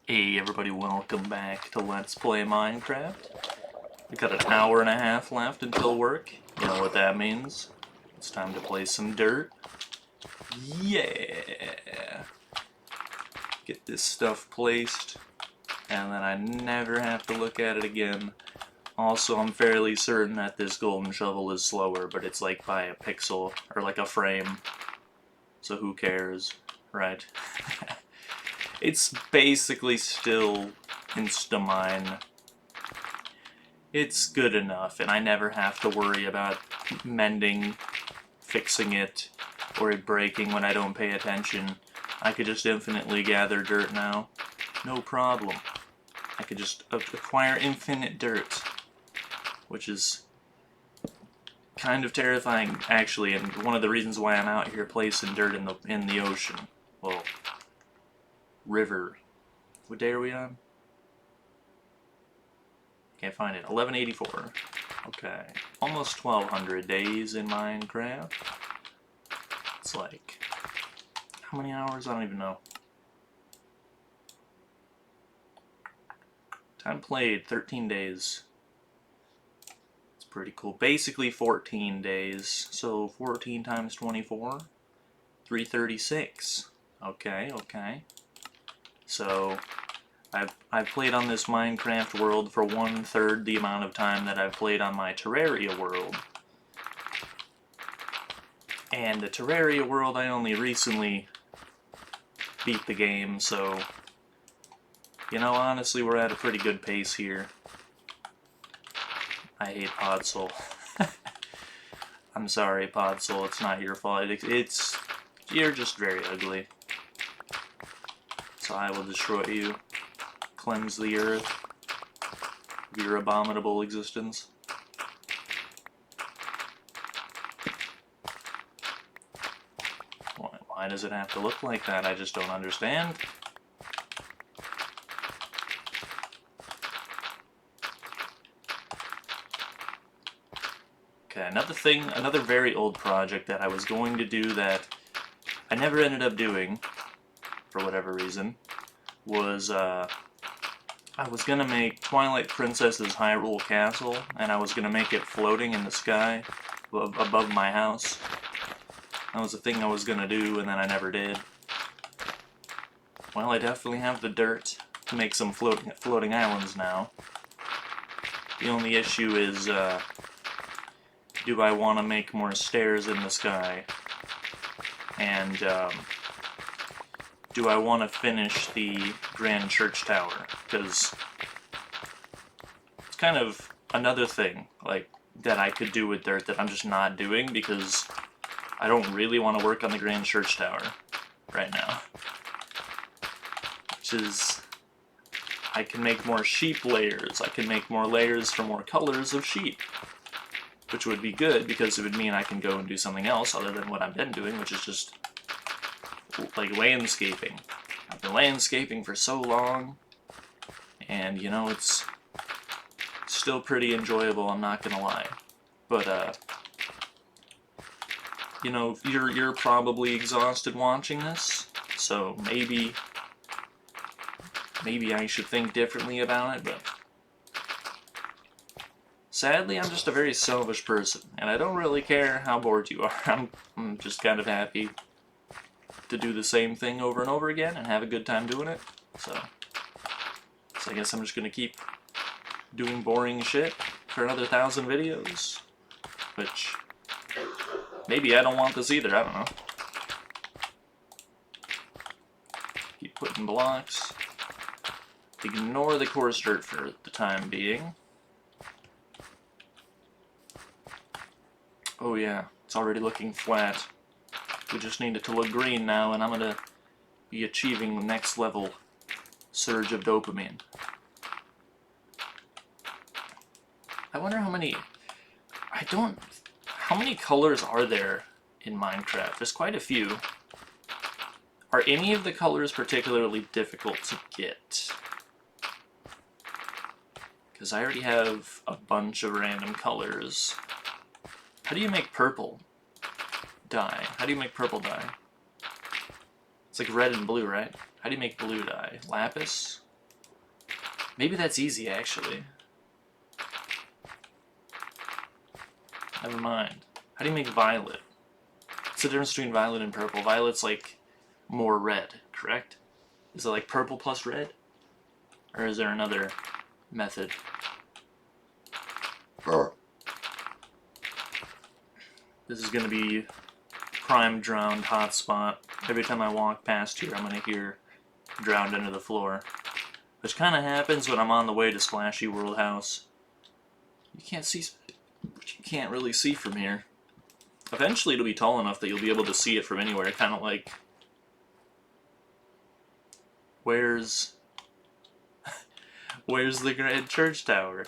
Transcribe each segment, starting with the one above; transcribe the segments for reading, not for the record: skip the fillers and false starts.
Hey everybody, welcome back to Let's Play Minecraft. We got an hour and a half left until work. You know what that means. It's time to play some dirt. Yeah! Get this stuff placed, and then I never have to look at it again. Also, I'm fairly certain that this golden shovel is slower, but it's like by a pixel, or like a frame. So who cares, right? It's basically still Instamine. It's good enough, and I never have to worry about mending, fixing it, or it breaking when I don't pay attention. I could just infinitely gather dirt now. No problem. I could just acquire infinite dirt, which is kind of terrifying, actually, and one of the reasons why I'm out here placing dirt in the ocean. Well, river. What day are we on? Can't find it. 1184. Okay. Almost 1200 days in Minecraft. It's like... how many hours? I don't even know. Time played, 13 days. It's pretty cool. Basically 14 days. So 14 times 24? 336. Okay, okay. So... I've played on this Minecraft world for 1/3 the amount of time that I've played on my Terraria world. And the Terraria world, I only recently beat the game, so... you know, honestly, we're at a pretty good pace here. I hate Podzol. I'm sorry, Podzol, it's not your fault. It's... you're just very ugly. So I will destroy you. Cleanse the earth of your abominable existence. Why does it have to look like that? I just don't understand. Okay, another very old project that I was going to do that I never ended up doing, for whatever reason, was, I was gonna make Twilight Princess's Hyrule Castle, and I was gonna make it floating in the sky above my house. That was a thing I was gonna do, and then I never did. Well, I definitely have the dirt to make some floating islands now. The only issue is, do I want to make more stairs in the sky? And, do I want to finish the Grand Church Tower? Because it's kind of another thing, like, that I could do with dirt that I'm just not doing, because I don't really want to work on the Grand Church Tower right now. Which is... I can make more sheep layers. I can make more layers for more colors of sheep. Which would be good, because it would mean I can go and do something else other than what I've been doing, which is just, like, landscaping. I've been landscaping for so long, and, you know, it's still pretty enjoyable, I'm not gonna lie. But, you know, you're probably exhausted watching this, so maybe I should think differently about it, but sadly, I'm just a very selfish person, and I don't really care how bored you are. I'm just kind of happy to do the same thing over and over again and have a good time doing it, so I guess I'm just gonna keep doing boring shit for another 1,000 videos, which... maybe I don't want this either, I don't know. Keep putting blocks. Ignore the coarse dirt for the time being. Oh yeah, it's already looking flat. We just need it to look green now, and I'm gonna be achieving the next level surge of dopamine. I wonder how many... how many colors are there in Minecraft? There's quite a few. Are any of the colors particularly difficult to get? Because I already have a bunch of random colors. How do you make purple dye? How do you make purple dye? It's like red and blue, right? How do you make blue dye? Lapis? Maybe that's easy, actually. Never mind. How do you make violet? What's the difference between violet and purple? Violet's like more red, correct? Is it like purple plus red? Or is there another method? This is going to be prime drowned hotspot. Every time I walk past here, I'm going to hear drowned into the floor. Which kind of happens when I'm on the way to Splashy World House. You can't really see from here. Eventually it'll be tall enough that you'll be able to see it from anywhere. Kind of like... Where's the Grand Church Tower?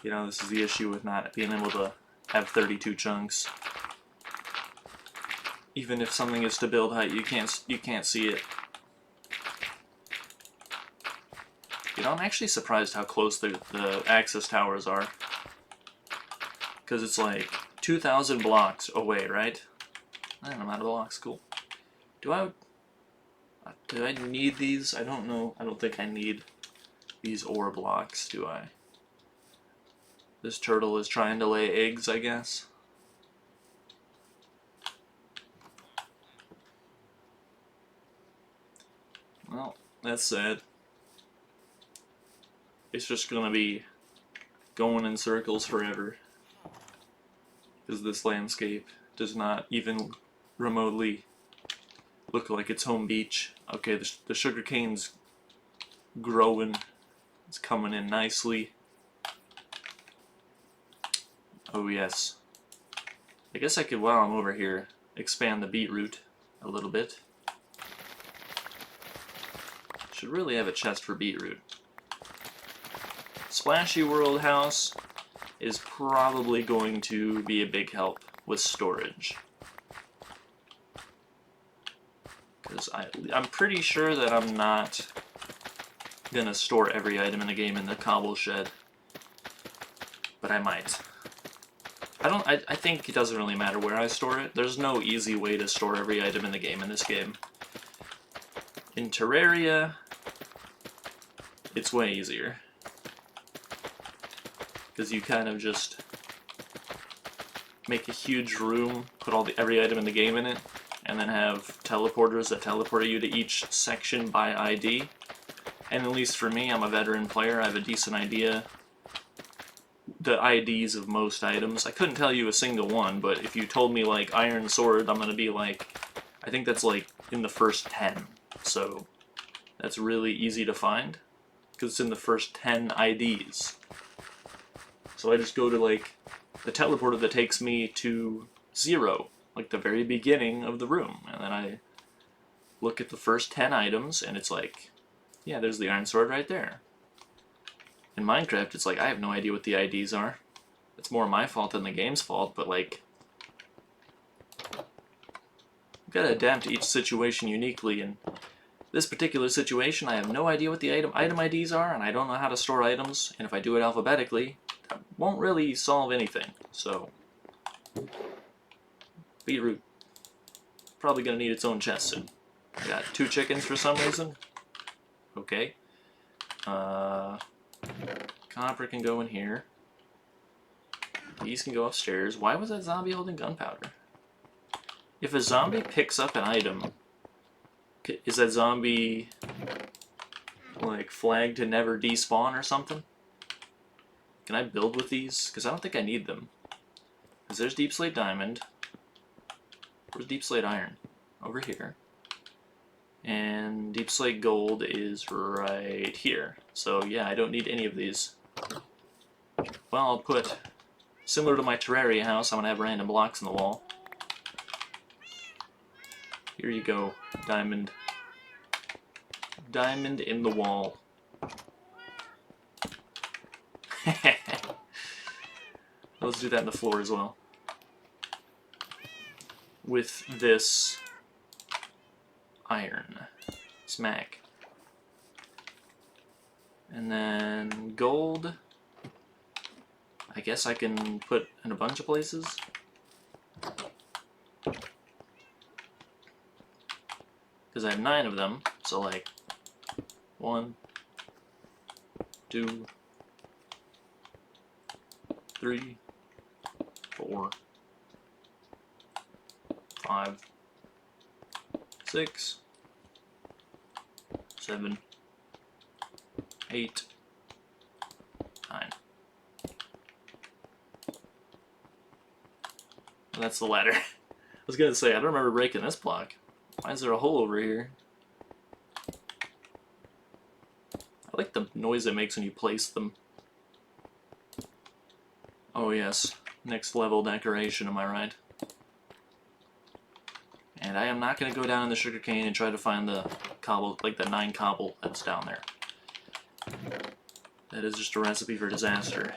You know, this is the issue with not being able to have 32 chunks. Even if something is to build height, you can't see it. You know, I'm actually surprised how close the access towers are. Because it's like 2,000 blocks away, right? And I'm out of blocks, cool. Do I need these? I don't know. I don't think I need these ore blocks, do I? This turtle is trying to lay eggs, I guess. Well, that's sad. It's just gonna be going in circles forever. Because this landscape does not even remotely look like its home beach. Okay, the sugarcane's growing. It's coming in nicely. Oh yes. I guess I could, while I'm over here, expand the beetroot a little bit. Should really have a chest for beetroot. Splashy World House is probably going to be a big help with storage. Because I'm pretty sure that I'm not gonna store every item in the game in the cobble shed. But I might. I think it doesn't really matter where I store it. There's no easy way to store every item in the game in this game. In Terraria, it's way easier. Because you kind of just make a huge room, put every item in the game in it, and then have teleporters that teleport you to each section by ID. And at least for me, I'm a veteran player, I have a decent idea the IDs of most items. I couldn't tell you a single one, but if you told me like Iron Sword, I'm gonna be like, I think that's like in the first 10. So that's really easy to find, because it's in the first 10 IDs. So I just go to like the teleporter that takes me to 0, like the very beginning of the room, and then I look at the first 10 items, and it's like, yeah, there's the Iron Sword right there. In Minecraft, it's like, I have no idea what the IDs are. It's more my fault than the game's fault, but like, you've got to adapt to each situation uniquely, and this particular situation, I have no idea what the item IDs are, and I don't know how to store items, and if I do it alphabetically, that won't really solve anything, so... Beetroot. Probably gonna need its own chest soon. I got 2 chickens for some reason. Okay. Copper can go in here. These can go upstairs. Why was that zombie holding gunpowder? If a zombie picks up an item, is that zombie like flagged to never despawn or something? Can I build with these? Because I don't think I need them. Because there's Deep Slate Diamond. Where's Deep Slate Iron? Over here. And Deep Slate Gold is right here. So yeah, I don't need any of these. Well, I'll put, similar to my Terraria house, I'm going to have random blocks in the wall. Here you go, diamond. Diamond in the wall. Let's do that in the floor as well. With this iron. Smack. And then gold. I guess I can put in a bunch of places. Because I have 9 of them, so like 1, 2, 3, 4, 5, 6, 7, 8, 9. Well, that's the ladder. I was gonna say, I don't remember breaking this block. Why is there a hole over here? I like the noise it makes when you place them. Oh yes, next level decoration, am I right? And I am not going to go down in the sugarcane and try to find the cobble, like the 9 cobble that's down there. That is just a recipe for disaster.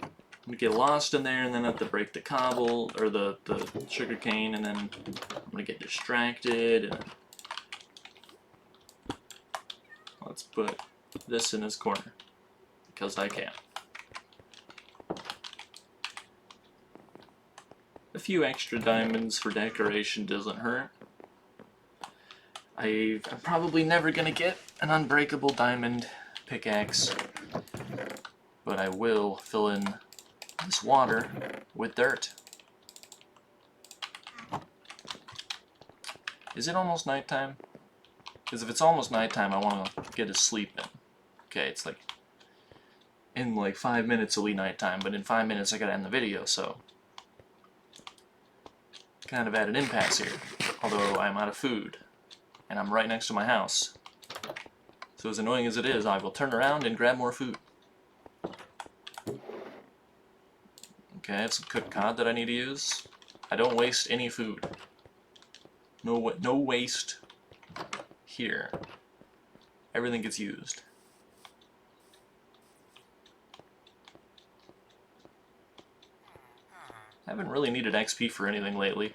I'm going to get lost in there and then have to break the cobble, or the sugarcane, and then I'm going to get distracted. And let's put this in this corner, because I can. A few extra diamonds for decoration doesn't hurt. I'm probably never gonna get an unbreakable diamond pickaxe, but I will fill in this water with dirt. Is it almost nighttime? Because if it's almost nighttime, I want to get to sleep in. Okay, it's like in like 5 minutes it'll be nighttime, but in 5 minutes I gotta end the video, so kind of at an impasse here. Although I'm out of food, and I'm right next to my house. So as annoying as it is, I will turn around and grab more food. Okay, I have some cooked cod that I need to use. I don't waste any food. No waste here. Everything gets used. I haven't really needed XP for anything lately.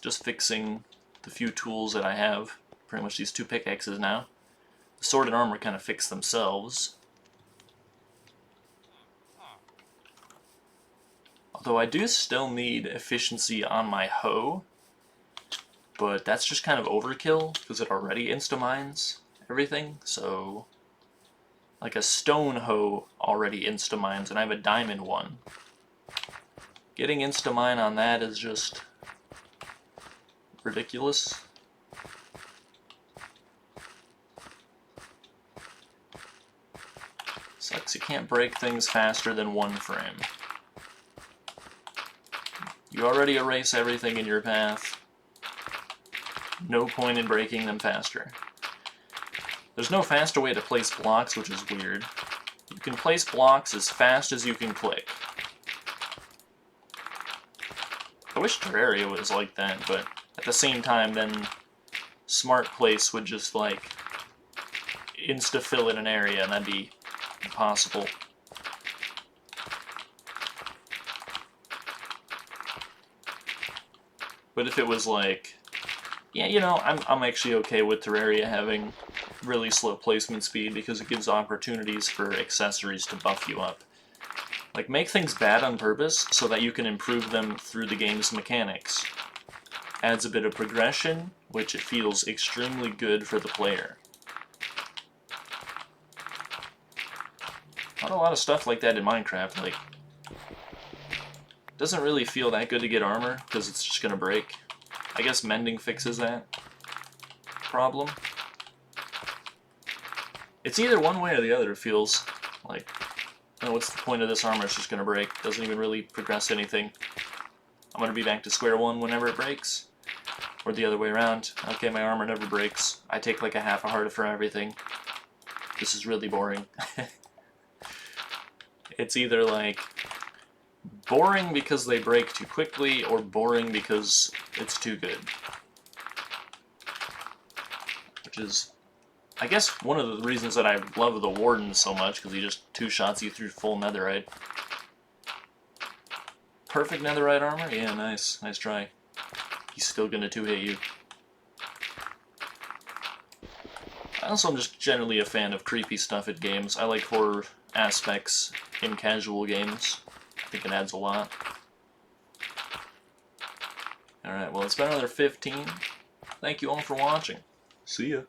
Just fixing the few tools that I have. Pretty much these 2 pickaxes now. The sword and armor kind of fix themselves. Although I do still need efficiency on my hoe. But that's just kind of overkill, because it already insta-mines everything. So, like a stone hoe already insta-mines, and I have a diamond one. Getting insta-mine on that is just ridiculous. Sucks you can't break things faster than 1 frame. You already erase everything in your path. No point in breaking them faster. There's no faster way to place blocks, which is weird. You can place blocks as fast as you can click. I wish Terraria was like that, but at the same time, then Smart Place would just, like, insta-fill in an area, and that'd be impossible. But if it was like, yeah, you know, I'm actually okay with Terraria having really slow placement speed, because it gives opportunities for accessories to buff you up. Like, make things bad on purpose so that you can improve them through the game's mechanics. Adds a bit of progression, which it feels extremely good for the player. Not a lot of stuff like that in Minecraft. Like, doesn't really feel that good to get armor, because it's just gonna break. I guess mending fixes that problem. It's either one way or the other, it feels like. Oh, what's the point of this armor? It's just gonna break. Doesn't even really progress anything. I'm gonna be back to square one whenever it breaks. Or the other way around. Okay, my armor never breaks. I take like a half a heart for everything. This is really boring. It's either like boring because they break too quickly, or boring because it's too good. Which is, I guess, one of the reasons that I love the Warden so much, because he just 2-shots you through full netherite. Perfect netherite armor? Yeah, nice. Nice try. He's still gonna 2-hit you. I also am just generally a fan of creepy stuff in games. I like horror aspects in casual games. I think it adds a lot. Alright, well, it's been another 15. Thank you all for watching. See ya.